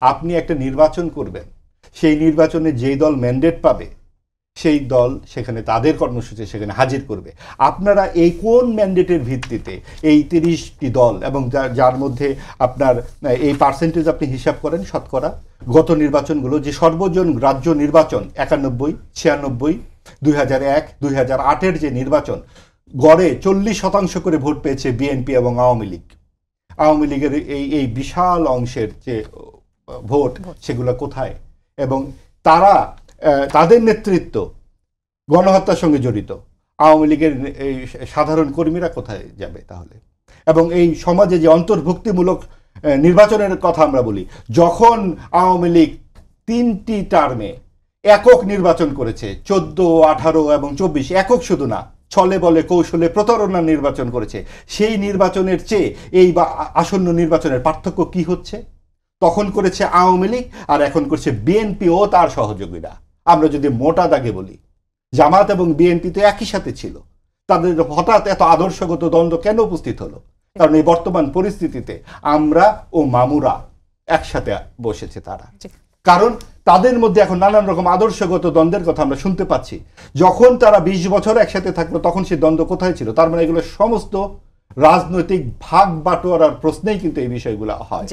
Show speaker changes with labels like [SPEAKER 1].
[SPEAKER 1] আপনি একটা নির্বাচন করবেন, সেই নির্বাচনে যেই দল ম্যান্ডেট পাবে সেই দল সেখানে তাদের কর্মসূচি সেখানে হাজির করবে। আপনারা এই কোন ম্যান্ডেটের ভিত্তিতে এই ৩০টি দল এবং যার মধ্যে আপনার এই পার্সেন্টেজ আপনি হিসাব করেন শতকরা গত নির্বাচনগুলো যে সর্বজন গ্রাহ্য নির্বাচন ৯১, ৯৬, ২০০১, ২০০৮-এর যে নির্বাচন গড়ে ৪০% করে ভোট পেয়েছে বিএনপি এবং আওয়ামী লীগ। আওয়ামী লীগের এই বিশাল অংশের যে ভোট সেগুলো কোথায়? এবং তারা তাদের নেতৃত্ব গণহত্যার সঙ্গে জড়িত। আওয়ামী লীগের এই সাধারণ কর্মীরা কোথায় যাবে তাহলে? এবং এই সমাজে যে অন্তর্ভুক্তিমূলক নির্বাচনের কথা আমরা বলি, যখন আওয়ামী লীগ ৩টি টার্মে একক নির্বাচন করেছে, ১৪, ১৮ এবং ২৪, একক শুধু না, ছলে বলে কৌশলে প্রতারণা নির্বাচন করেছে, সেই নির্বাচনের চেয়ে এই বা আসন্ন নির্বাচনের পার্থক্য কি হচ্ছে? তখন করেছে আওয়ামী লীগ আর এখন করছে বিএনপি ও তার সহযোগীরা। আমরা যদি মোটা দাগে বলি, জামাত এবং বিএনপি তো একই সাথে ছিল, তাদের হঠাৎ এত আদর্শগত দ্বন্দ্ব কেন উপস্থিত হলো? কারণ এই বর্তমান পরিস্থিতিতে আমরা ও মামুরা একসাথে বসেছে তারা, কারণ তাদের মধ্যে এখন নানান রকম আদর্শগত দ্বন্দ্বের কথা আমরা শুনতে পাচ্ছি। যখন তারা ২০ বছর একসাথে থাকলো তখন সেই দ্বন্দ্ব কোথায় ছিল? তার মানে এগুলো সমস্ত রাজনৈতিক ভাগ বাটোয়ারার প্রশ্নেই কিন্তু এই বিষয়গুলো হয়।